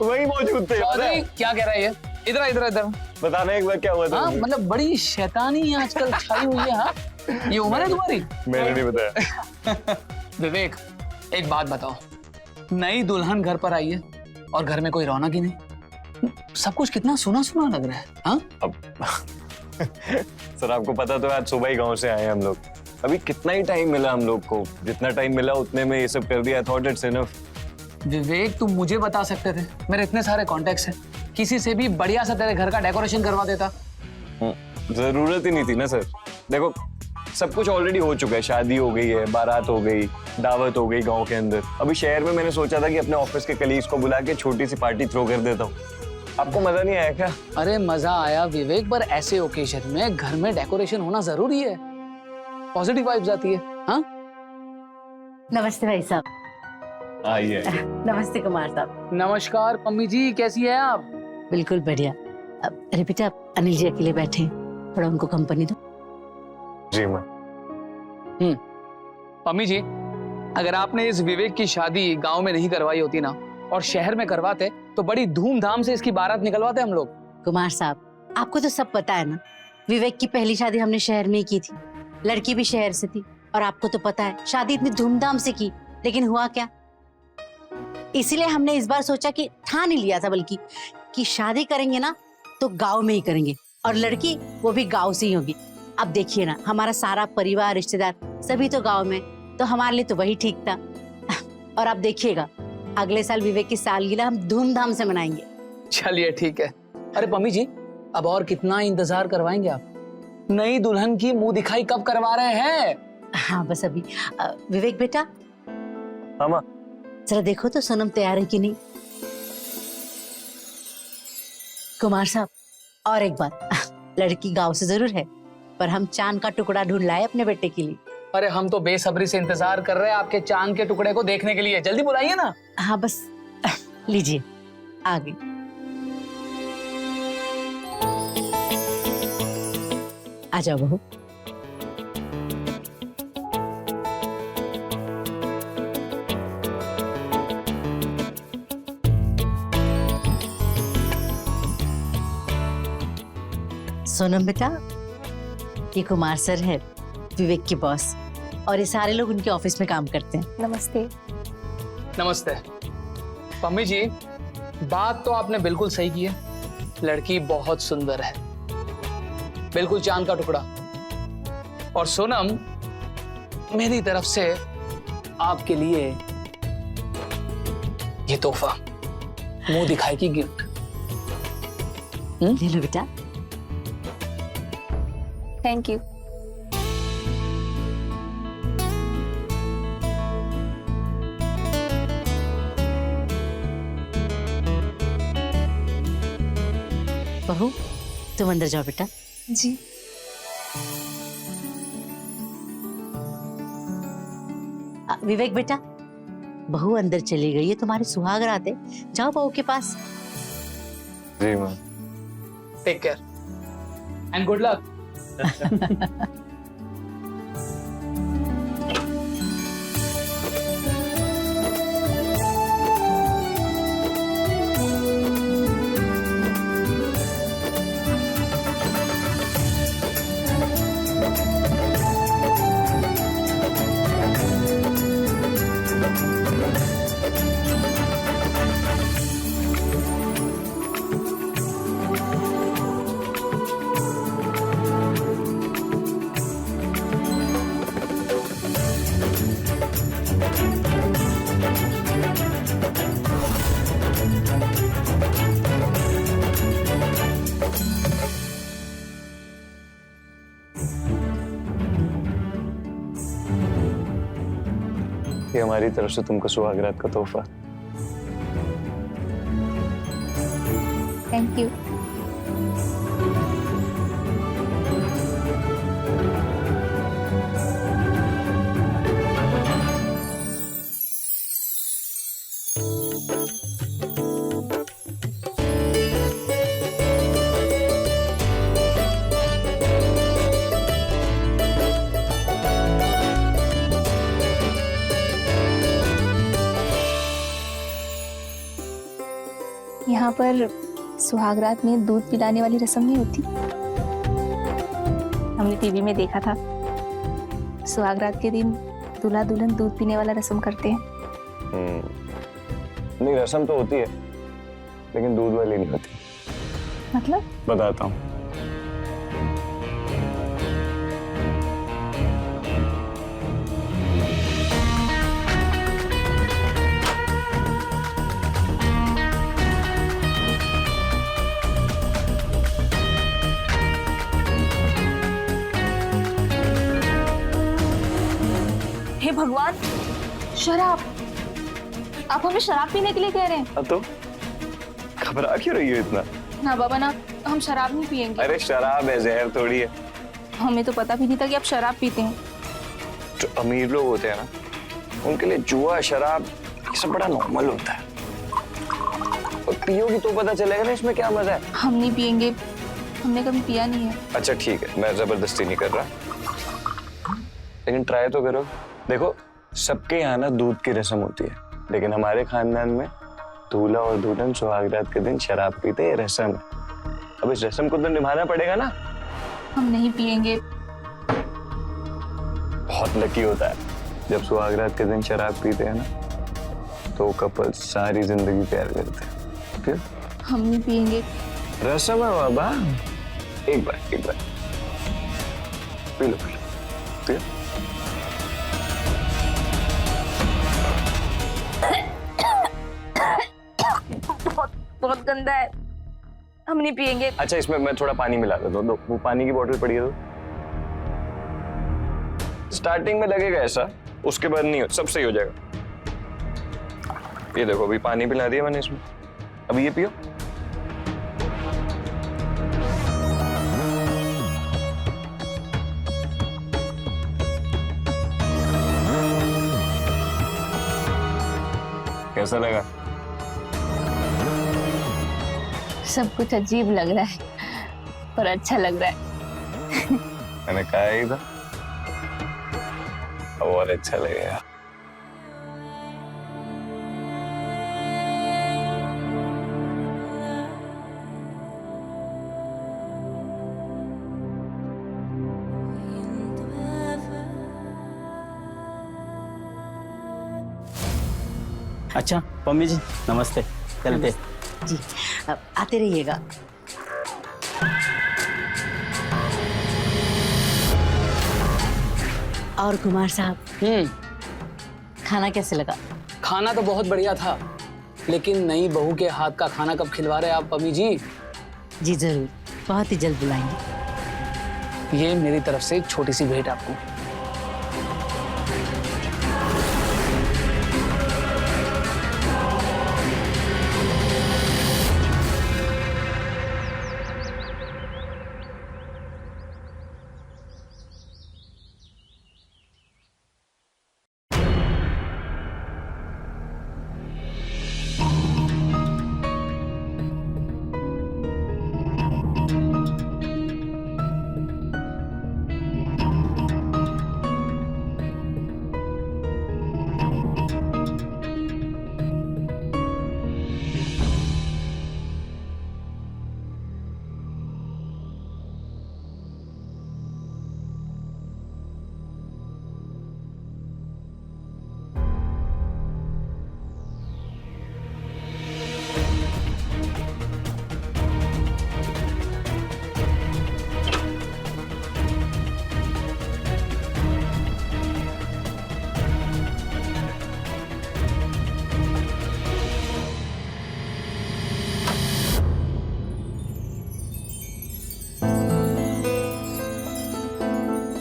वही मौजूद थे। चौधरी क्या कह रहा है ये? इधर इधर इधर बताना एक बार क्या हुआ था। हाँ मतलब बड़ी शैतानी आजकल छाई हुई है। हाँ ये उम्र है तुम्हारी? मैंने नहीं बताया। विवेक एक बात बताओ, नई दुल्हन घर पर आई है और घर में कोई रौनक ही नहीं, सब कुछ कितना सुना सुना लग रहा है। हाँ अब सर आपको पता तो है, आज सुबह ही गांव से आए हैं हम लोग। अभी कितना ही टाइम मिला हम लोग को, जितना टाइम मिला उतने में ये सब कर दिया। I thought it's enough. Vivek तुम मुझे बता सकते थे, मेरे इतने सारे कॉन्टेक्ट्स हैं, किसी से भी बढ़िया सा तेरे घर का डेकोरेशन करवा देता। जरूरत ही नहीं थी ना सर। देखो सब कुछ ऑलरेडी हो चुका है, शादी हो गई है, बारात हो गई, दावत हो गई गांव के अंदर। अभी शहर में मैंने सोचा था कि अपने ऑफिस के कलीग्स को बुला के छोटी सी पार्टी थ्रो कर देता हूँ। आपको मजा नहीं आया क्या? अरे मजा आया विवेक, पर ऐसे ओकेजन में घर में डेकोरेशन होना जरूरी है, पॉजिटिव वाइब्स आती है। हाँ नमस्ते भाई साहब। आइए। नमस्ते कुमार साहब। नमस्कार मम्मी जी, कैसी है आप? बिल्कुल बढ़िया। अरे बेटा अनिल जी अकेले बैठे हैं, थोड़ा उनको कंपनी दो। जी माँ। मम्मी जी, अगर आपने इस विवेक की शादी गांव में नहीं करवाई होती ना और शहर में करवाते तो बड़ी धूमधाम से इसकी बारात निकलवाते हम लोग। कुमार साहब आपको तो सब पता है ना, विवेक की पहली शादी हमने शहर में ही की थी, लड़की भी शहर से थी, और आपको तो पता है शादी इतनी धूमधाम से की, लेकिन हुआ क्या। इसीलिए हमने इस बार सोचा कि ठान ही लिया था बल्कि कि शादी करेंगे ना तो गांव में ही करेंगे, और लड़की वो भी गांव से ही होगी। अब देखिए ना, हमारा सारा परिवार रिश्तेदार सभी तो गांव में, तो हमारे लिए तो वही ठीक था। और अब देखिएगा अगले साल विवेक की सालगिरह हम धूमधाम से मनाएंगे। चलिए ठीक है। अरे मम्मी जी, अब और कितना इंतजार करवाएंगे आप? नई दुल्हन की मुंह दिखाई कब करवा रहे हैं? हाँ बस अभी। विवेक बेटा हाँ माँ। जरा देखो तो सोनम तैयार है कि नहीं। कुमार साहब और एक बात, लड़की गांव से जरूर है, पर हम चांद का टुकड़ा ढूंढ लाए अपने बेटे के लिए। अरे हम तो बेसब्री से इंतजार कर रहे हैं आपके चांद के टुकड़े को देखने के लिए, जल्दी बुलाइए ना। हाँ बस लीजिए आ गई। आ जाओ बहू। सोनम बेटा, ये कुमार सर है विवेक के बॉस, और ये सारे लोग उनके ऑफिस में काम करते हैं। नमस्ते। नमस्ते। मम्मी जी, बात तो आपने बिल्कुल सही की है, लड़की बहुत सुंदर है, बिल्कुल चांद का टुकड़ा। और सोनम, मेरी तरफ से आपके लिए ये तोहफा, मुंह दिखाई की गिफ्ट। ले लो बेटा। Thank you. बहू तुम अंदर जाओ बेटा। जी। विवेक बेटा, बहू अंदर चली गई है, तुम्हारे सुहाग रात है, जाओ बहू के पास। जी माँ। Take care and good luck. ये हमारी तरफ से तुमको सुहागरात का तोहफा। Thank you. यहाँ पर सुहागरात में दूध पिलाने वाली रस्म नहीं होती? हमने टीवी में देखा था, सुहागरात के दिन दूल्हा दुल्हन दूध पीने वाला रस्म करते हैं। नहीं, रस्म तो होती है लेकिन दूध वाली नहीं होती। मतलब? बताता हूँ। हे भगवान, शराब! आप हमें शराब पीने के लिए कह रहे हैं? अब तो घबरा क्यों रही हो इतना? ना बाबा ना, हम शराब नहीं पियेंगे। अरे शराब है, जहर थोड़ी है। हमें तो पता भी नहीं था कि आप शराब पीते हैं। जो अमीर लोग होते हैं ना, उनके लिए जुआ, शराब ये सब बड़ा नॉर्मल होता है। और पियोगी तो पता चलेगा ना इसमें क्या मजा है। हम नहीं पियेंगे, हमने कभी पिया नहीं है। अच्छा ठीक है, मैं जबरदस्ती नहीं कर रहा, लेकिन ट्राई तो करो। देखो, सबके यहाँ ना दूध की रस्म होती है, लेकिन हमारे खानदान में दूल्हा और दुल्हन सुहागरात के दिन शराब पीते, ये रस्म है। अब इस रस्म को तो निभाना पड़ेगा ना। हम नहीं पियेंगे। बहुत लकी होता है जब सुहागरात के दिन शराब पीते हैं ना, तो कपल सारी जिंदगी प्यार करते हैं। फिर हम नहीं पियेंगे। रस्म है बाबा, एक बार पी लो पी लो। बहुत गंदा है, हम नहीं पियेंगे। अच्छा, इसमें मैं थोड़ा पानी मिला देता हूँ, वो पानी की बोतल पड़ी है तो। स्टार्टिंग में लगेगा ऐसा, उसके बाद नहीं, सब सही हो जाएगा। ये देखो, अभी पानी पिला दिया मैंने इसमें, अभी ये पियो। कैसा लगा? सब कुछ अजीब लग रहा है, पर अच्छा लग रहा है। मैंने कहा ही था, और अच्छा लगेगा। अच्छा पम्मी जी, नमस्ते। चलते। जी, अब आते रहिएगा। और कुमार साहब, खाना कैसे लगा? खाना तो बहुत बढ़िया था, लेकिन नई बहू के हाथ का खाना कब खिलवा रहे आप पम्मी जी? जी जरूर, बहुत ही जल्द बुलाएंगे। ये मेरी तरफ से एक छोटी सी भेंट आपको।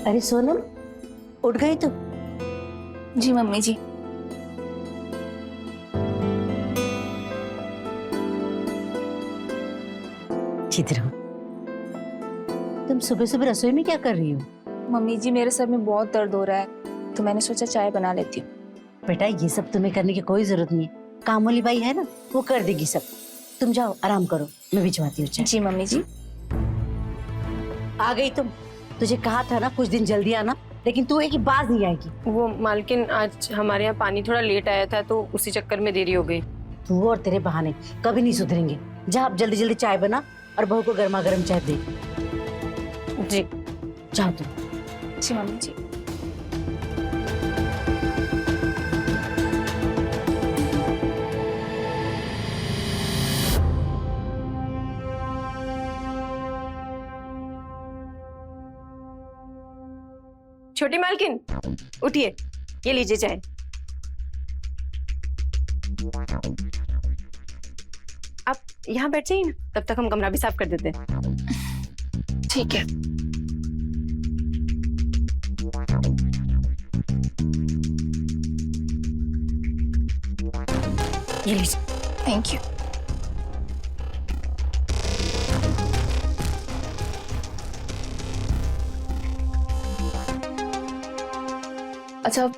अरे सोनम, उठ गई तुम? जी मम्मी जी। सीधे रहो। तुम सुबह सुबह रसोई में क्या कर रही हो? मम्मी जी, मेरे सर में बहुत दर्द हो रहा है, तो मैंने सोचा चाय बना लेती हूँ। बेटा, ये सब तुम्हें करने की कोई जरूरत नहीं है, काम वाली बाई है ना, वो कर देगी सब। तुम जाओ आराम करो, मैं भिजवाती हूँ चाय। जी मम्मी जी। आ गई तुम? तुझे कहा था ना कुछ दिन जल्दी आना, लेकिन तू एक ही बात नहीं आएगी। वो मालकिन, आज हमारे यहाँ पानी थोड़ा लेट आया था, तो उसी चक्कर में देरी हो गई। तू और तेरे बहाने कभी नहीं सुधरेंगे। जा आप जल्दी जल्दी चाय बना और बहू को गर्मा गर्म चाय दे। जी जाओ तुम। जी मम्मी जी। छोटी मालकिन, उठिए, ये लीजिए चाय। आप यहाँ बैठ जाइए ना, तब तक हम कमरा भी साफ कर देते हैं। ठीक है। ये लीजिए। Thank you. अच्छा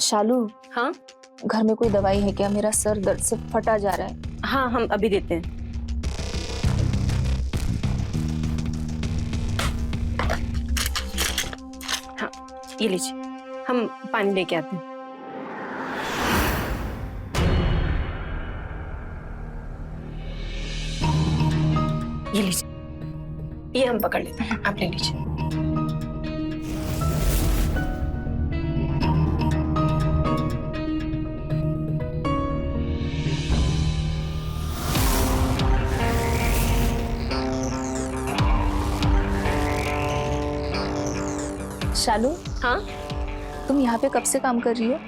शालू, हाँ घर में कोई दवाई है क्या? मेरा सर दर्द से फटा जा रहा है। हाँ, हम अभी देते हैं। हाँ, ये लीजिए, हम पानी लेके आते हैं। ये लीजिए, ये हम पकड़ लेते हैं, आप ले लीजिए। शालू, हाँ, तुम यहाँ पे कब से काम कर रही हो?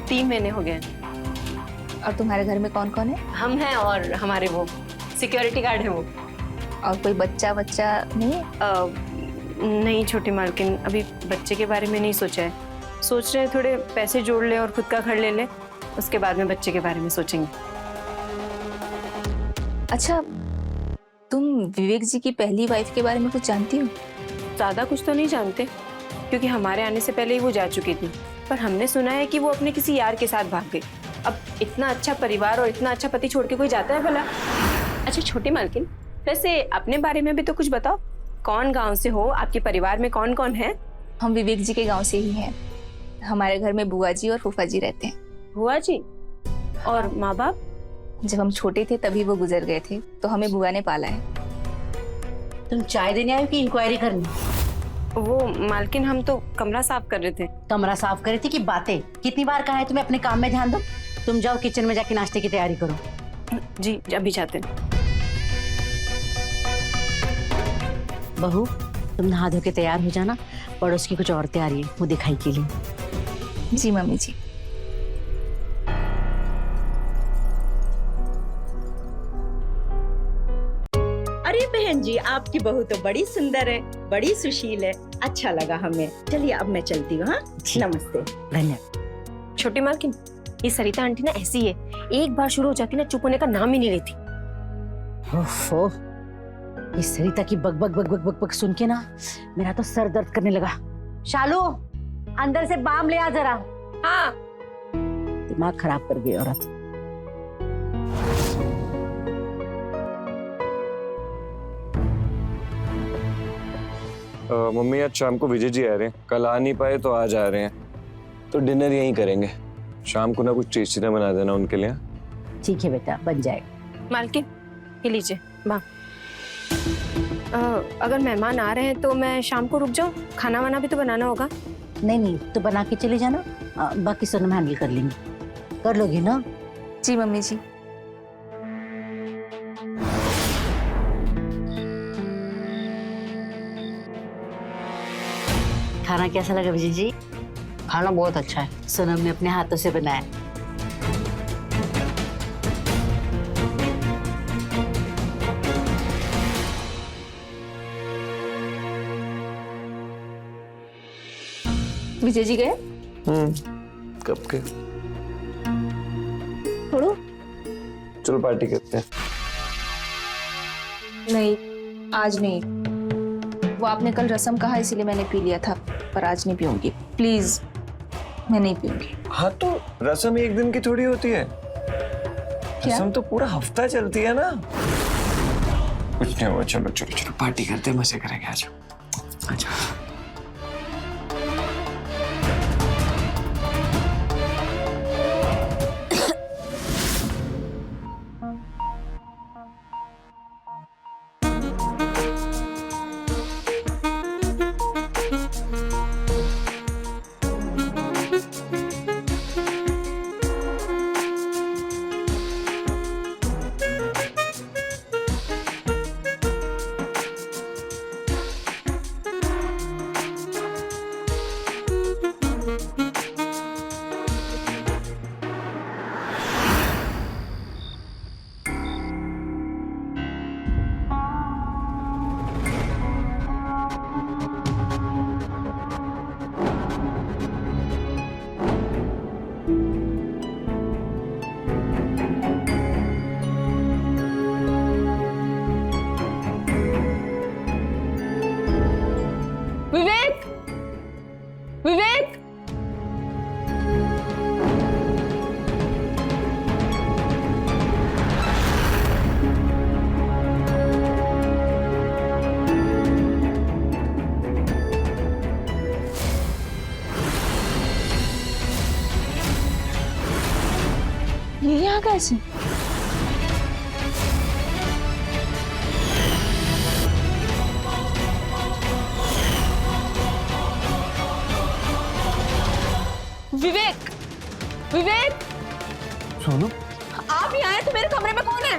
3 महीने हो गए हैं। और तुम्हारे घर में कौन कौन है? हम हैं और हमारे वो सिक्योरिटी गार्ड है वो। और कोई बच्चा बच्चा नहीं है? नहीं छोटी मालकिन, अभी बच्चे के बारे में नहीं सोचा है। सोच रहे हैं थोड़े पैसे जोड़ ले और खुद का घर ले ले, उसके बाद में बच्चे के बारे में सोचेंगे। अच्छा, तुम विवेक जी की पहली वाइफ के बारे में कुछ जानती हो? ज़्यादा कुछ तो नहीं जानते, क्योंकि हमारे आने से पहले ही वो जा चुकी थी। पर हमने सुना है कि वो अपने किसी यार के साथ भाग गई। अब इतना अच्छा परिवार और इतना अच्छा पति छोड़ के कोई जाता है भला? अच्छा छोटी मालकिन, वैसे अपने बारे में भी तो कुछ बताओ। कौन गांव से हो, आपके परिवार में कौन कौन है? हम विवेक जी के गांव से ही हैं। हमारे घर में बुआ जी और फूफा जी रहते हैं। बुआ जी और माँ बाप? जब हम छोटे थे तभी वो गुजर गए थे, तो हमें बुआ ने पाला है। तुम चाय देने आए हो कि इंक्वायरी करनी? वो मालकिन, हम तो कमरा साफ कर रहे थे। कमरा साफ करे थे कि बातें? कितनी बार कहा है तुम्हें अपने काम में ध्यान दो। तुम जाओ किचन में जाके नाश्ते की तैयारी करो। जी अभी जाते हैं। बहू, तुम नहा धो के तैयार हो जाना। पड़ोस की कुछ औरतें आ रही है वो दिखाई के लिए। जी मम्मी जी। अरे बहन जी, आपकी बहू तो बड़ी सुंदर है, बड़ी सुशील है। अच्छा लगा हमें। चलिए अब मैं चलती हूँ। हाँ, नमस्ते। धन्यवाद। छोटी मालकिन, ये सरिता आंटी ना ऐसी है, एक बार शुरू हो जाती ना चुप होने का नाम ही नहीं लेती। ओफो, ये सरिता की बक बक बक बक बक बक सुन के ना मेरा तो सर दर्द करने लगा। शालू, अंदर से बाम ले आ जरा। हाँ। दिमाग खराब कर गई औरत। मम्मी आज शाम को विजय जी आ रहे हैं, कल आ नहीं पाए तो आज आ रहे हैं, तो डिनर यहीं करेंगे। शाम को ना कुछ टेस्टी ना बना देना उनके लिए। ठीक है बेटा, बन जाएगा। मालकिन, ये लीजिए माँ। अगर मेहमान आ रहे हैं तो मैं शाम को रुक जाऊं? खाना वाना भी तो बनाना होगा। नहीं नहीं, तो बना के चले जाना। बाकी सोनम हैंडल कर लेंगे। कर लोगे ना? जी मम्मी जी। खाना कैसा लगा विजय जी? खाना बहुत अच्छा है। सोनम ने अपने हाथों से बनाया। विजय जी गए? कब के? छोड़ो। चलो पार्टी करते हैं। नहीं, आज नहीं। वो आपने कल रसम कहा इसीलिए मैंने पी लिया था, पर आज नहीं पीऊंगी। प्लीज, मैं नहीं पीऊंगी। हाँ तो रसम एक दिन की थोड़ी होती है, रसम तो पूरा हफ्ता चलती है ना। कुछ नहीं हुआ, चलो चलो चलो पार्टी करते हैं, मजे करेंगे। आ जाओ, आ जाओ। विवेक, विवेक, ये यहाँ कैसे? विवेक, विवेक, सोनम, आप यहाँ आए तो मेरे कमरे में कौन है?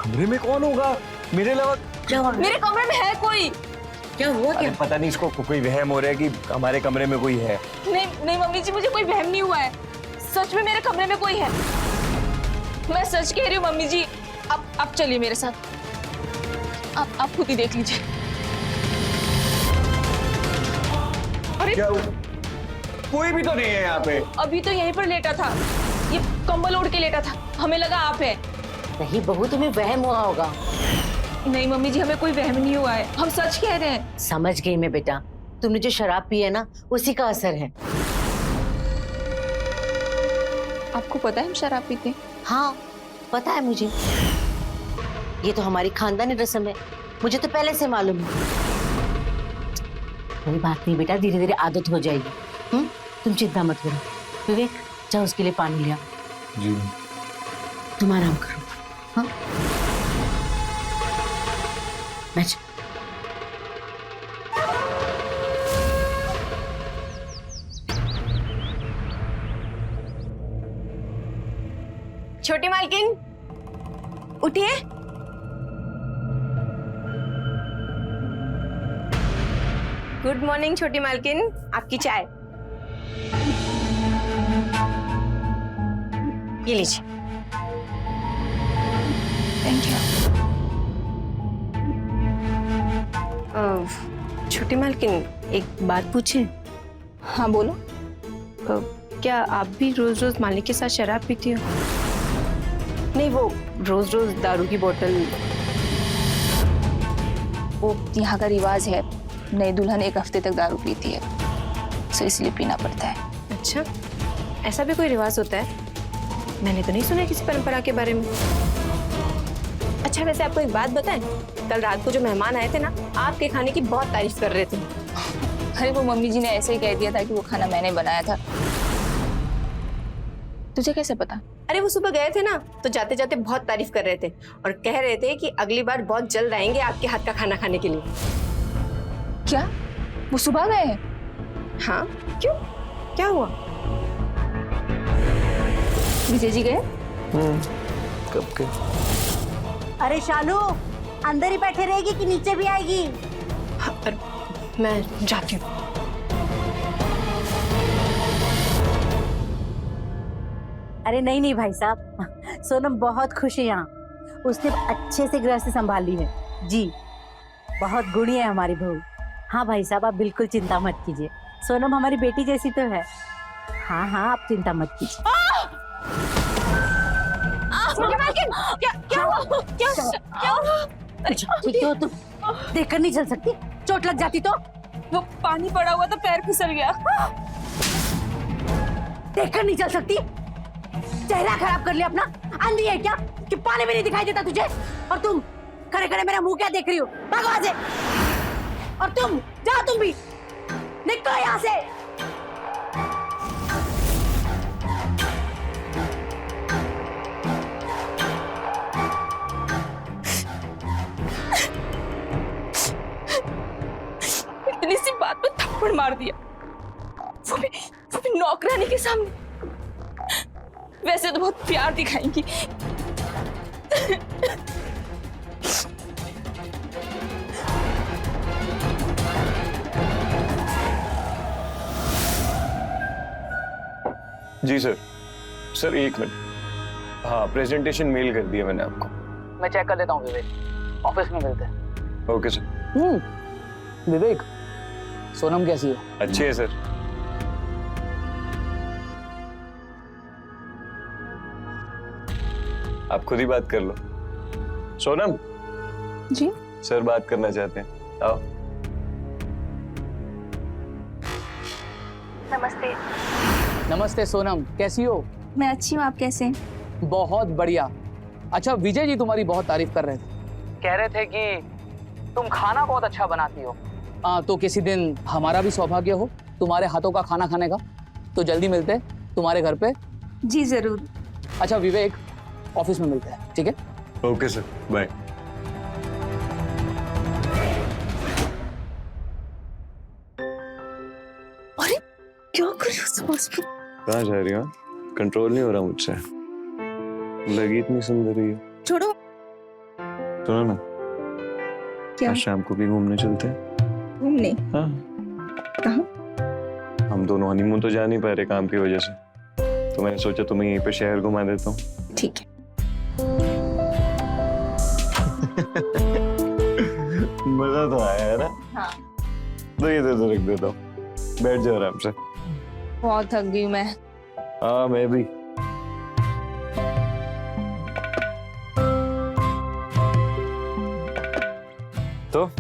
कमरे में कौन होगा मेरे अलावा? मेरे कमरे में है कोई? क्या हुआ? अरे पता नहीं इसको कोई वहम हो रहा है कि हमारे कमरे में कोई है। नहीं नहीं मम्मी जी, मुझे कोई वहम नहीं हुआ है, सच में मेरे कमरे में कोई है। मैं सच कह रही हूँ मम्मी जी। आप चलिए मेरे साथ, आप खुद ही देख लीजिए। अरे क्या कोई भी तो नहीं है यहाँ पे। अभी तो यहीं पर लेटा था, ये कंबल ओढ़ के लेटा था, हमें लगा आप है। नहीं बहू, तुम्हें वहम हुआ होगा। नहीं मम्मी जी, हमें कोई वहम नहीं हुआ है, हम सच कह रहे हैं। समझ गई मैं बेटा, तुमने जो शराब पी है ना उसी का असर है। आपको पता है हम शराब पीते हैं? हाँ पता है मुझे, ये तो हमारी खानदानी रस्म है, मुझे तो पहले से मालूम है। कोई बात नहीं बेटा, धीरे धीरे आदत हो जाएगी। तुम चिंता मत करो। विवेक जाओ उसके लिए पानी लिया। जी। तुम आराम करो। हाँ बैठ। छोटी मालकिन उठिए। गुड मॉर्निंग छोटी मालकिन, आपकी चाय। ये लीजिए। Thank you. छोटी मालकिन एक बात पूछे? हाँ बोलो। क्या आप भी रोज रोज मालिक के साथ शराब पीती हो? नहीं, वो रोज रोज दारू की बोतल। वो यहाँ का रिवाज है, नई दुल्हन 1 हफ्ते तक दारू पीती है, तो इसलिए पीना पड़ता है। अच्छा, ऐसा भी कोई रिवाज होता है? मैंने तो नहीं सुना किसी परंपरा के बारे में। अच्छा वैसे आपको एक बात बताएं, कल रात को जो मेहमान आए थे ना, आपके खाने की बहुत तारीफ कर रहे थे। अरे वो मम्मी जी ने ऐसे ही कह दिया था कि वो खाना मैंने बनाया था। तुझे कैसे पता? अरे वो सुबह गए थे ना, तो जाते जाते बहुत तारीफ कर रहे थे और कह रहे थे कि अगली बार बहुत जल्द आएंगे आपके हाथ का खाना खाने के लिए। क्या वो सुबह गए हैं? हाँ क्यों, क्या हुआ? विजय जी गए? कब के? अरे शालू अंदर ही बैठे रहेगी कि नीचे भी आएगी? हाँ, मैं जाती हूँ। अरे नहीं नहीं भाई साहब, सोनम बहुत खुश है यहाँ, उसने अच्छे से गृहस्थी संभाली है जी, बहुत गुणी है हमारी बहू। हाँ भाई साहब आप बिल्कुल चिंता मत कीजिए, सोनम हमारी बेटी जैसी तो है। हाँ हाँ आप चिंता मत कीजिए। क्या हुआ? क्या हुआ? ठीक हो तुम? देखकर नहीं चल सकती, चोट लग जाती तो? वो पानी पड़ा हुआ तो पैर फिसल गया। देखकर नहीं चल सकती? चेहरा खराब कर लिया अपना, अंधी है क्या कि पानी भी नहीं दिखाई देता तुझे? और तुम खड़े खड़े मेरा मुंह क्या देख रही हो? भागो वहां से। और तुम जाओ, तुम भी निकलो यहाँ से। इतनी सी बात पे थप्पड़ मार दिया, वो भी नौकरानी के सामने। वैसे तो बहुत प्यार दिखाएंगी। जी सर। Sir 1 minute. हाँ प्रेजेंटेशन मेल कर दिया मैंने आपको। मैं चेक कर लेता हूँ विवेक, ऑफिस में मिलते हैं। Okay sir. विवेक, सोनम कैसी है? अच्छी है सर। आप खुद ही बात कर लो। सोनम जी सर बात करना चाहते हैं, आओ। नमस्ते। नमस्ते सोनम, कैसी हो? मैं अच्छी हूँ, आप कैसे हैं? बहुत बढ़िया। अच्छा, विजय जी तुम्हारी बहुत तारीफ कर रहे थे, कह रहे थे कि तुम खाना बहुत अच्छा बनाती हो। तो किसी दिन हमारा भी सौभाग्य हो तुम्हारे हाथों का खाना खाने का, तो जल्दी मिलते हैं तुम्हारे घर पे। जी जरूर। अच्छा विवेक, ऑफिस में मिलते हैं, ठीक है? Okay sir, bye. अरे क्या कर रही हो सुबह सुबह? कहाँ जा रही हो? कंट्रोल नहीं हो रहा मुझसे। लगी इतनी सुंदर है। छोड़ो। सुनो ना, क्या? आज शाम को भी घूमने चलते हैं। घूमने? हाँ। कहाँ? हम दोनों हनीमून तो जा नहीं पा रहे काम की वजह से, तो मैंने सोचा तुम्हें यहीं पे शहर घुमा देता हूँ। ठीक है। मजा तो आया है ना? हाँ। तो ये तो रख देता हूँ, बैठ जाओ आराम से। बहुत थक गई मैं। हाँ मैं भी। तो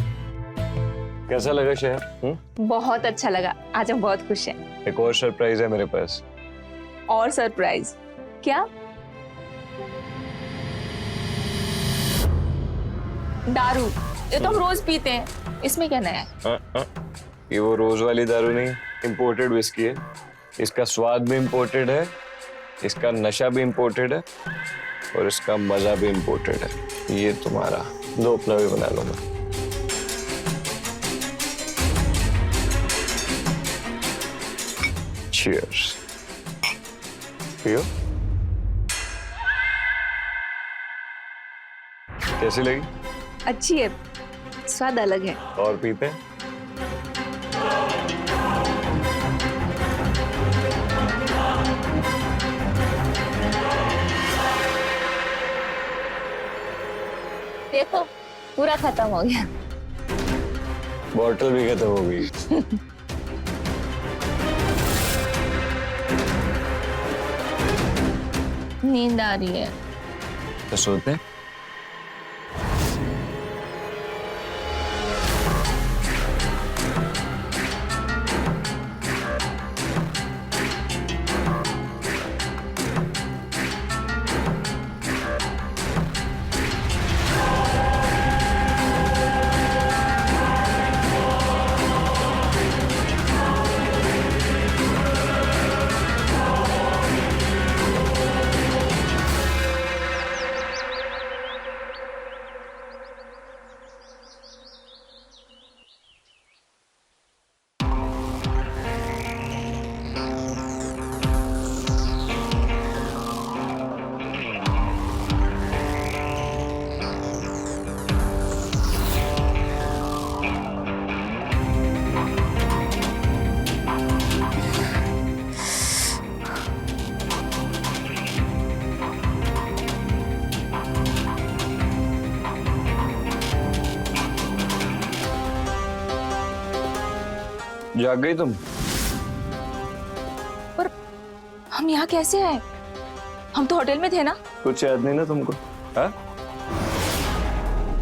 कैसा लगा शहर? बहुत अच्छा लगा, आज हम बहुत खुश हैं। एक और सरप्राइज है मेरे पास। और सरप्राइज? क्या? दारू, ये तो हम रोज पीते हैं, इसमें क्या नया है? ये वो रोज वाली दारू नहीं, इंपोर्टेड विस्की है। इसका स्वाद भी इंपोर्टेड है, इसका नशा भी इंपोर्टेड है, और इसका मजा भी इंपोर्टेड है। ये तुम्हारा, दो अपना भी बना लो। मैं चीयर्स। पियो। कैसी लगी? अच्छी है, स्वाद अलग है। और पीते हैं? देखो पूरा खत्म हो गया। बॉटल भी खत्म हो गई। नींद आ रही है। तो सोते हैं? जाग गई तुम? पर हम यहाँ कैसे आए? हम तो होटल में थे ना? कुछ याद नहीं ना तुमको? हाँ?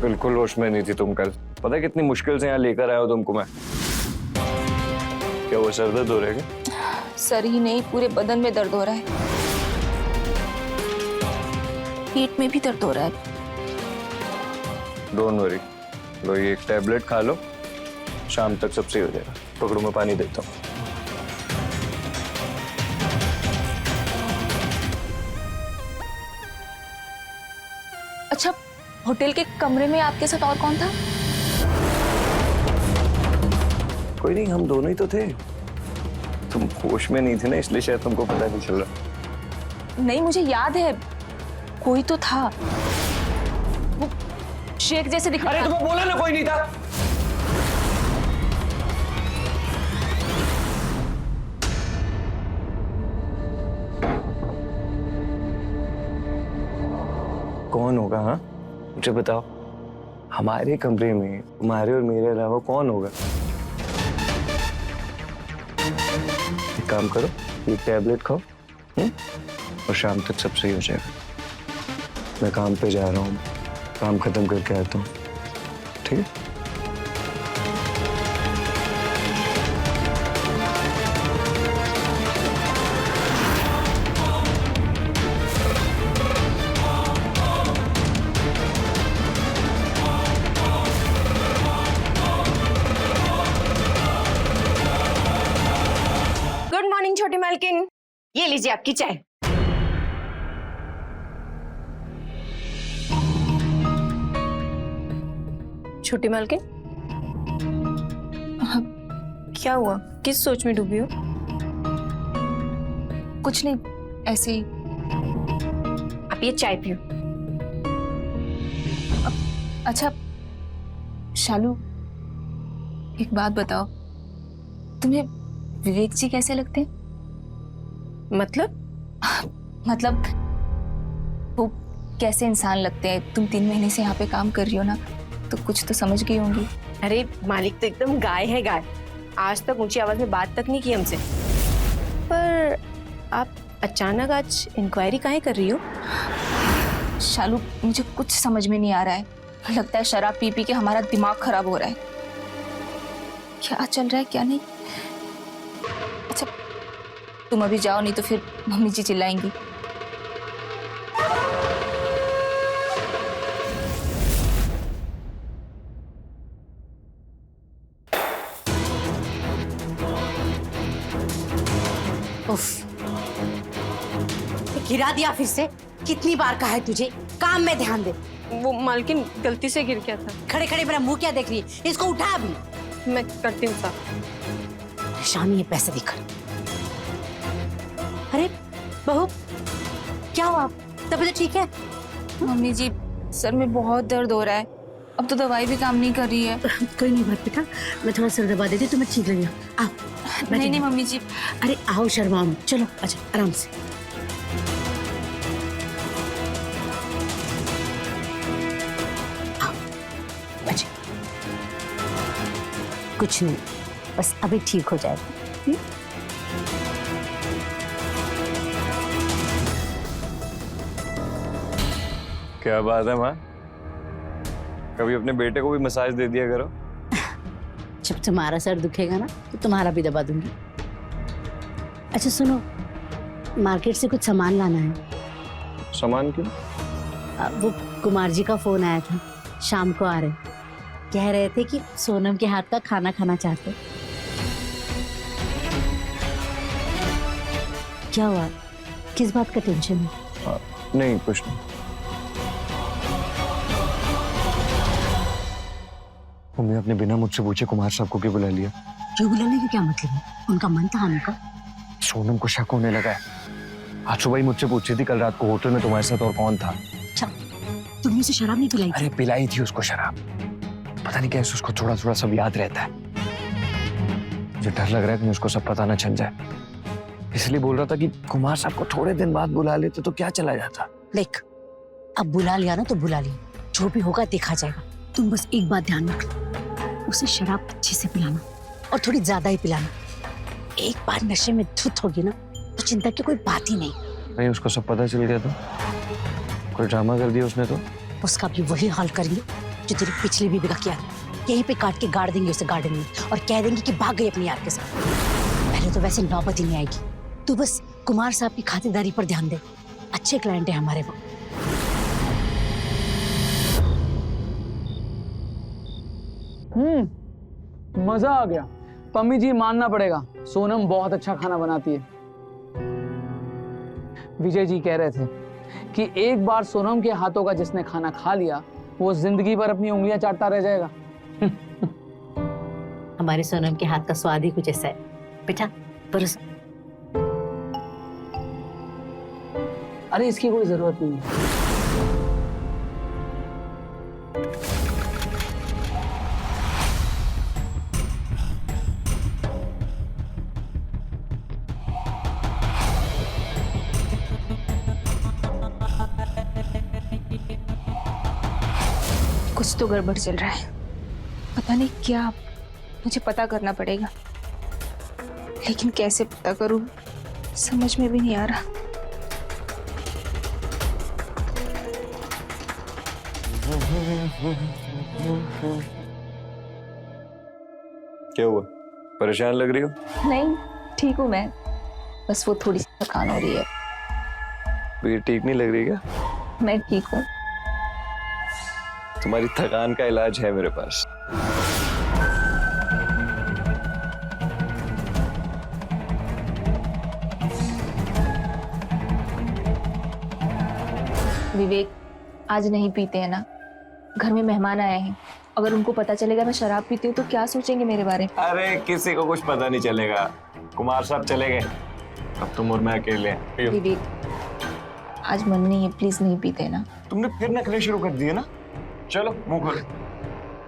बिल्कुल होश में नहीं थी तुम कल। पता है कितनी मुश्किल से यहाँ लेकर आया हूँ तुमको मैं। क्या वो सर दर्द हो रहा है क्या? सर ही नहीं, पूरे बदन में दर्द हो रहा है। पेट में भी दर्द हो रहा है। डोंट वरी, लो ये एक टैबलेट खा लो, शाम तक सब सही हो जाएगा। पकड़ो, मैं पानी देता हूँ। अच्छा, होटल के कमरे में आपके साथ और कौन था? कोई नहीं, हम दोनों ही तो थे। तुम होश में नहीं थी ना, इसलिए शायद तुमको पता नहीं चल रहा। नहीं, मुझे याद है, कोई तो था। वो शेख जैसे दिख रहा था। तुम्हें बोला ना कोई नहीं था। कौन होगा? हाँ मुझे बताओ, हमारे कमरे में तुम्हारे और मेरे अलावा कौन होगा? एक काम करो, ये टैबलेट खाओ और शाम तक सब सही हो जाएगा। मैं काम पे जा रहा हूँ, काम खत्म करके आता हूँ, ठीक है? मालकिन, ये लीजिए आपकी चाय। छोटी मालकिन, क्या हुआ? किस सोच में डूबी हो? कुछ नहीं, ऐसे ही। आप ये चाय पियो। अच्छा शालू, एक बात बताओ, तुम्हें विवेक जी कैसे लगते हैं? मतलब वो कैसे इंसान लगते हैं? तुम 3 महीने से यहाँ पे काम कर रही हो ना, तो कुछ तो समझ गई होंगी। अरे मालिक तो एकदम गाय है, गाय। आज तक ऊंची आवाज में बात तक नहीं की हमसे। पर आप अचानक आज इंक्वायरी काहे कर रही हो? शालू, मुझे कुछ समझ में नहीं आ रहा है। लगता है शराब पी पी के हमारा दिमाग खराब हो रहा है। क्या चल रहा है क्या नहीं। अच्छा तुम अभी जाओ, नहीं तो फिर मम्मी जी चिल्लाएंगी। उफ, गिरा दिया फिर से। कितनी बार कहा है तुझे, काम में ध्यान दे। वो मालकिन गलती से गिर गया था। खड़े खड़े मेरा मुंह क्या देख रही है? इसको उठा अभी। मैं करती हूँ साहब। परेशानी है पैसे दिखकर। अरे बहू, क्या हुआ? तबीयत ठीक है? मम्मी जी, सर में बहुत दर्द हो रहा है। अब तो दवाई भी काम नहीं कर रही है। कोई नहीं बात बेटा, मैं थोड़ा सर दबा देती हूँ, तुम्हें ठीक लगेगा। आओ। नहीं मम्मी जी। अरे आओ, शर्माओ मत। चलो अच्छा, आराम से। आओ, बैठिए। कुछ नहीं, बस अभी ठीक हो जाएगा। क्या बात है माँ, कभी अपने बेटे को भी मसाज दे दिया करो। जब तुम्हारा सर दुखेगा ना, तो तुम्हारा भी दबा दूंगी। अच्छा सुनो, मार्केट से कुछ सामान लाना है। सामान क्यों? वो कुमार जी का फोन आया था, शाम को आ रहे। कह रहे थे कि सोनम के हाथ का खाना खाना चाहते। क्या हुआ, किस बात का टेंशन है? नहीं कुछ नहीं। मम्मी आपने बिना मुझसे पूछे कुमार साहब को क्यों बुला लिया? क्यों बुलाने का क्या मतलब है? उनका मन था आने का। सोनम को शक होने लगा है। आज सुबह ही मुझसे पूछ रही थी कल रात को होटल में तुम्हारे साथ और कौन था। अच्छा, तुमने उसे शराब नहीं पिलाई? अरे पिलाई थी उसको शराब, पता नहीं कैसे उसको थोड़ा थोड़ा सब याद रहता है। मुझे डर लग रहा है कि उसको सब पता ना चल जाए, इसलिए बोल रहा था कि कुमार साहब को थोड़े दिन बाद बुला लेते तो क्या चला जाता। देख, अब बुला लिया ना तो बुला लिया, जो भी होगा देखा जाएगा। तुम बस एक बात ध्यान रखना, उसे शराब अच्छे से पिलाना और थोड़ी ज्यादा ही पिलाना। एक बार नशे में धुत होगी ना तो चिंता की कोई बात ही नहीं। नहीं उसको सब पता चल गया तो कोई ड्रामा कर दिया उसने तो? उसका भी वही हाल करेंगे जो तेरी पिछली बीबी का किया। यहीं पे काट के गाड़ देंगे उसे गार्डन में और कह देंगे कि भाग गई अपनी यार के साथ। पहले तो वैसे नौबत ही नहीं आएगी। तू बस कुमार साहब की खातिरदारी पर ध्यान दे, अच्छे क्लाइंट है हमारे वो। मजा आ गया। पम्मी जी मानना पड़ेगा, सोनम बहुत अच्छा खाना बनाती है। विजय जी कह रहे थे कि एक बार सोनम के हाथों का जिसने खाना खा लिया वो जिंदगी भर अपनी उंगलियां चाटता रह जाएगा। हमारे सोनम के हाथ का स्वाद ही कुछ ऐसा है बेटा। पर अरे इसकी कोई जरूरत नहीं है। कुछ तो गड़बड़ चल रहा है, पता नहीं क्या। मुझे पता करना पड़ेगा, लेकिन कैसे पता करूं समझ में भी नहीं आ रहा। क्या हुआ, परेशान लग रही हो? नहीं ठीक हूँ मैं, बस वो थोड़ी सी थकान हो रही है। ये ठीक नहीं लग रही क्या? मैं ठीक हूँ। तुम्हारी थकान का इलाज है मेरे पास। विवेक आज नहीं पीते हैं ना, घर में मेहमान आए हैं, अगर उनको पता चलेगा मैं शराब पीती हूँ तो क्या सोचेंगे मेरे बारे में? अरे किसी को कुछ पता नहीं चलेगा, कुमार साहब चले गए, अब तुम और मैं अकेले हैं। विवेक आज मन नहीं है, प्लीज नहीं पीते ना। तुमने फिर नखरे शुरू कर दिए ना। चलो मुंह खोलो,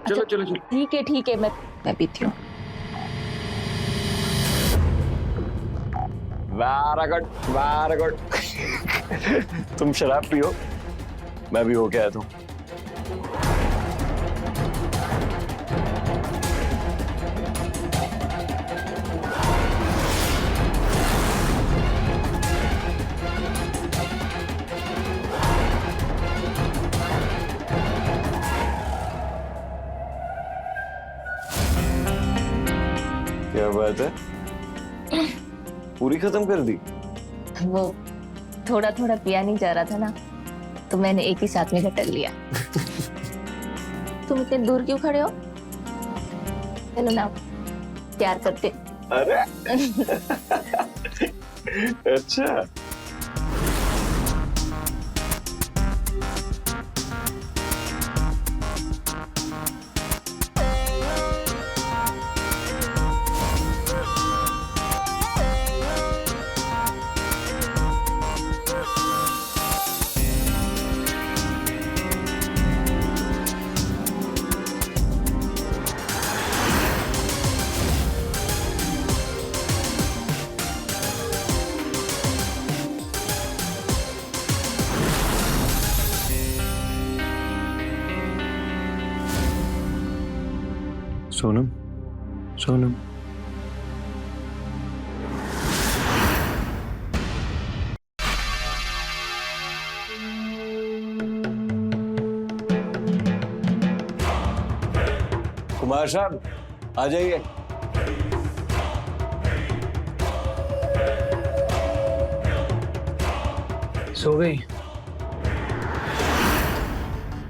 चलो चलो चलो। ठीक है मैं पीती हूँ। Very good. तुम शराब पियो, मैं भी होके आता हूँ। क्या बात है, पूरी खत्म कर दी? वो थोड़ा थोड़ा पिया नहीं जा रहा था ना, तो मैंने एक ही साथ में घटक लिया। तुम इतने दूर क्यों खड़े हो? चलो ना, प्यार करते। अरे अच्छा। सोनम, सोनम, कुमार साहब आ जाइए। सो गई?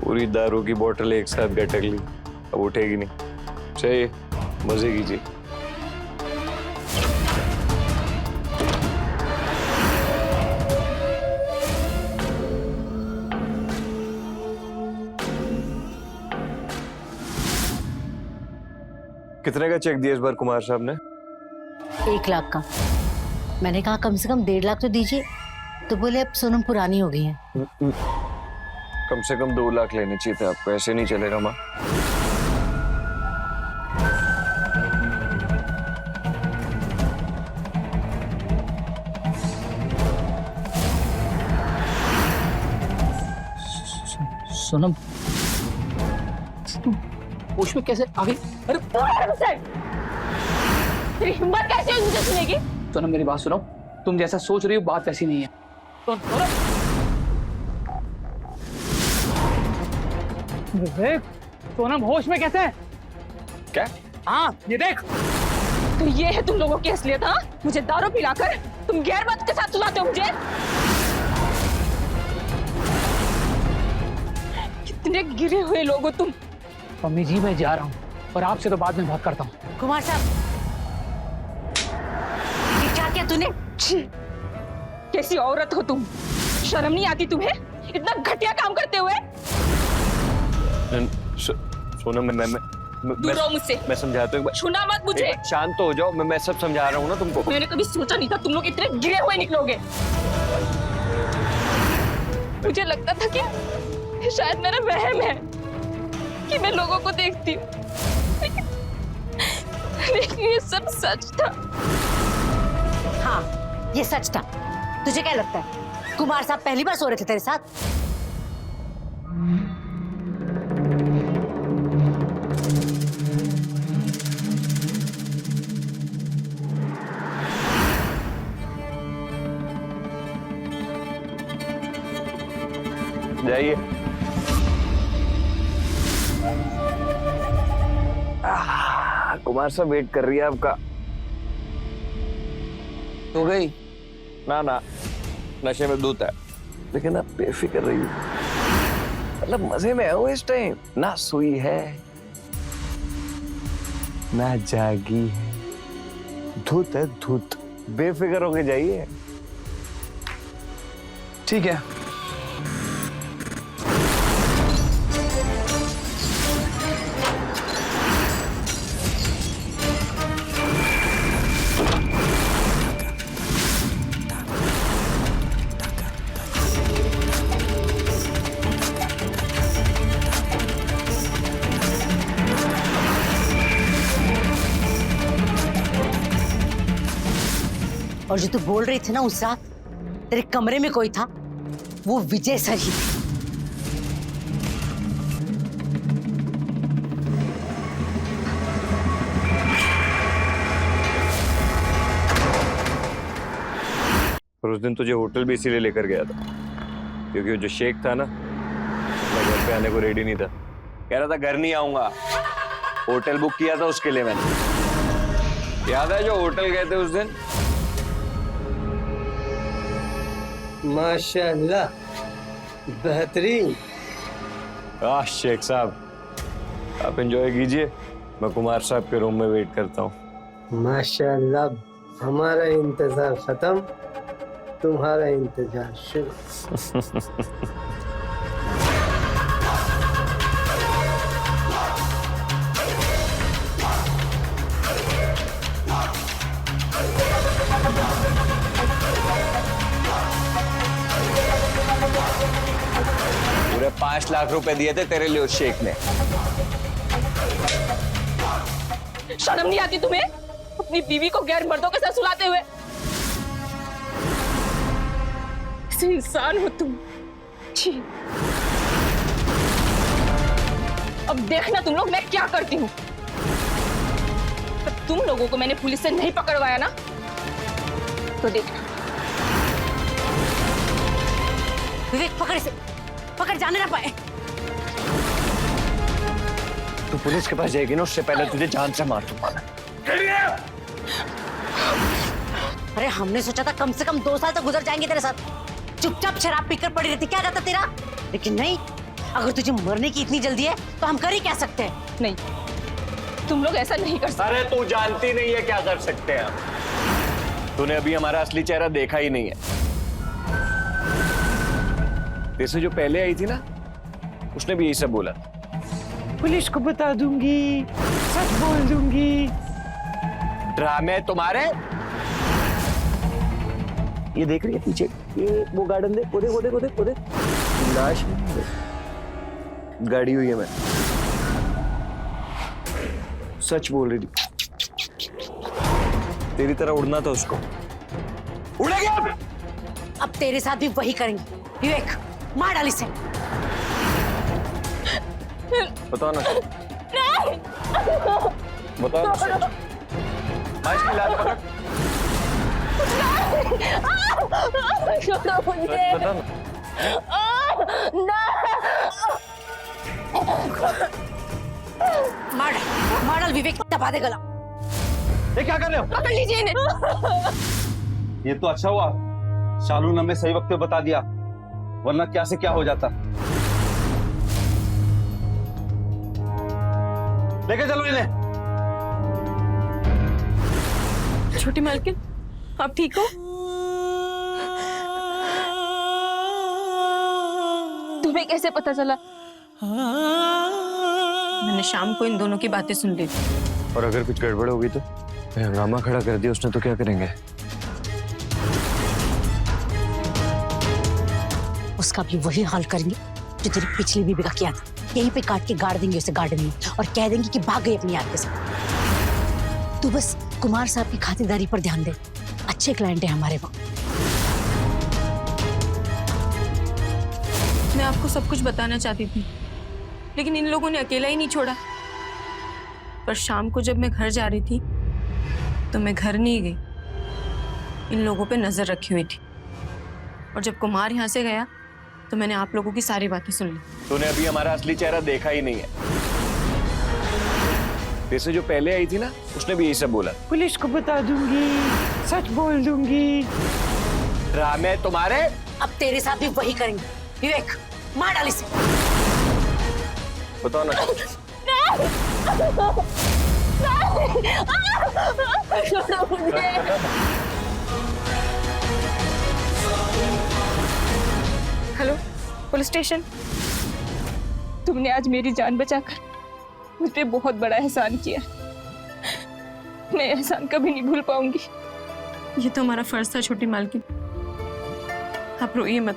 पूरी दारू की बोतल एक साथ गटक ली, अब उठेगी नहीं। चाहिए मजे कीजिए। कितने का चेक दिया इस बार कुमार साहब ने? 1 लाख का। मैंने कहा कम से कम 1.5 लाख तो दीजिए, तो बोले अब सोनम पुरानी हो गई है। कम से कम 2 लाख लेने चाहिए थे आपको, ऐसे नहीं चलेगा माँ। सोनम होश में कैसे आ गई? अरे तेरी हिम्मत कैसे हुई मुझे सुनने की? सोनम मेरी बात सुनो, तुम जैसा सोच रही हो बात वैसी नहीं है। विवेक, सोनम होश में कैसे है? क्या? हाँ ये देख। तो ये है तुम लोगों की असलियत? हाँ, मुझे दारू पिलाकर तुम गैरमर्द के साथ सुलाते हो मुझे। कितने गिरे हुए लोग हो तुम। मम्मी जी मैं जा रहा हूँ और आपसे तो बाद में बात करता हूँ। कुमार साहब, ये क्या किया तूने? छी, कैसी औरत हो तुम? शर्म नहीं आती तुम्हें इतना घटिया काम करते हुए? सोनम मैं दूर रहो मुझसे। मैं समझाता हूँ। छूना मत मुझे। शांत हो जाओ, मैं सब समझा रहा हूँ ना तुमको। मैंने कभी सोचा नहीं था तुम लोग इतने गिरे हुए निकलोगे। मुझे लगता था कि शायद मेरा वहम है कि मैं लोगों को देखती हूँ, लेकिन ये सब सच था। हाँ ये सच था। तुझे क्या लगता है कुमार साहब पहली बार सो रहे थे तेरे साथ? जाइए। कुमार साहब वेट कर रही है आपका। हो गई? ना ना, नशे में दूत है, लेकिन आप बेफिक्र रही हो, मतलब मजे में हो इस टाइम। ना सोई है ना जागी है, धूत है धूत। बेफिक्र होके जाइए। ठीक है, और जो तू बोल रही थी ना उस रात तेरे कमरे में कोई था, वो विजय सर ही थे। और उस दिन तुझे होटल भी इसीलिए लेकर गया था क्योंकि वो जो शेख था ना, मैं घर पे आने को रेडी नहीं था। कह रहा था घर नहीं आऊंगा, होटल बुक किया था उसके लिए मैंने। याद है जो होटल गए थे उस दिन? माशाल्लाह, बेहतरीन। शेख साहब आप एंजॉय कीजिए, मैं कुमार साहब के रूम में वेट करता हूँ। माशाल्लाह, हमारा इंतजार खत्म, तुम्हारा इंतजार शुरू। पूरे 5 लाख रुपए दिए थे तेरे लिए उस शेख ने। शर्म नहीं आती तुम्हें अपनी बीवी को गैर मर्दों के साथ सुलाते हुए? कैसे इंसान हो तुम? छी। अब देखना तुम लोग मैं क्या करती हूँ। तुम लोगों को मैंने पुलिस से नहीं पकड़वाया ना, तो देखना। विवेक पकड़ इसे, पकड़, जाने ना पाए। तू पुलिस के पास जाएगी ना, उससे पहले तुझे जान से मार दूंगा। अरे हमने सोचा था कम से कम 2 साल तक गुजर जाएंगे तेरे साथ, चुपचाप शराब पीकर पड़ी रहती, क्या जाता तेरा? लेकिन नहीं, अगर तुझे मरने की इतनी जल्दी है तो हम कर ही क्या सकते हैं? नहीं, तुम लोग ऐसा नहीं कर सकते। अरे तू जानती नहीं है क्या कर सकते हैं हम। तूने अभी हमारा असली चेहरा देखा ही नहीं है। तेरे से जो पहले आई थी ना, उसने भी यही सब बोला। पुलिस को बता दूंगी, सच बोल दूंगी। ड्रामे तुम्हारे। ये देख रही है पीछे, ये वो गार्डन देख, वो देख लाश गाड़ी हुई है। मैं सच बोल रही थी, तेरी तरह उड़ना था उसको, उड़ेगा। अब तेरे साथ भी वही करेंगे। विवेक मार डाल इसे। बताओ ना, बताओ ना। मैं इसकी लाश पकड़, छोड़ो मुझे। बता ना। मार डाल विवेक, दबा दे गला। ये क्या कर रहे हो? पकड़ लीजिए इन्हें। ये तो अच्छा हुआ शालू ने हमें सही वक्त पे बता दिया, वरना क्या से क्या हो जाता। लेके चलो इन्हें। छोटी मालकिन, आप ठीक हो? तुम्हें कैसे पता चला? मैंने शाम को इन दोनों की बातें सुन ली। और अगर कुछ गड़बड़ होगी तो? हंगामा खड़ा कर दिया उसने तो क्या करेंगे? उसका भी वही हाल करेंगे जो तेरी पिछली बीबी का किया था। यहीं पे काट के गाड़ देंगे उसे गार्डन में और कह देंगे कि भाग गई अपनी यार के साथ। तू बस कुमार साहब की खातिरदारी पर ध्यान दे, अच्छे क्लाइंट है हमारे वो। मैं आपको सब कुछ बताना चाहती थी, लेकिन इन लोगों ने अकेला ही नहीं छोड़ा। पर शाम को जब मैं घर जा रही थी तो मैं घर नहीं गई, इन लोगों पे नजर रखी हुई थी। और जब कुमार यहाँ से गया तो मैंने आप लोगों की सारी बातें सुन ली। तूने अभी हमारा असली चेहरा देखा ही नहीं है। तेरे से जो पहले आई थी ना, उसने भी यही सब बोला। पुलिस को बता दूंगी, सच बोल दूंगी। ड्रामे तुम्हारे। अब तेरे साथ भी वही करेंगे। विवेक मार डाल इसे। बताओ ना। छोड़ो मुझे। Hello, police station. तुमने आज मेरी जान बचाकर मुझ पे बहुत बड़ा एहसान किया। मैं एहसान कभी नहीं भूल पाऊंगी। ये तो हमारा फर्ज था छोटी मालकिन, आप रोइए मत।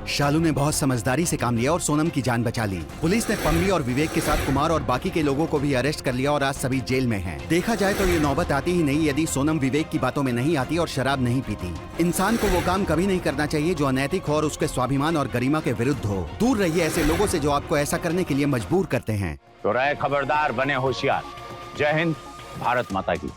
शालू ने बहुत समझदारी से काम लिया और सोनम की जान बचा ली। पुलिस ने पम्मी और विवेक के साथ कुमार और बाकी के लोगों को भी अरेस्ट कर लिया और आज सभी जेल में हैं। देखा जाए तो ये नौबत आती ही नहीं यदि सोनम विवेक की बातों में नहीं आती और शराब नहीं पीती। इंसान को वो काम कभी नहीं करना चाहिए जो अनैतिक हो और उसके स्वाभिमान और गरिमा के विरुद्ध हो। दूर रहिए ऐसे लोगों से जो आपको ऐसा करने के लिए मजबूर करते हैं। तो रहे खबरदार, बने होशियार। जय हिंद, भारत माता की।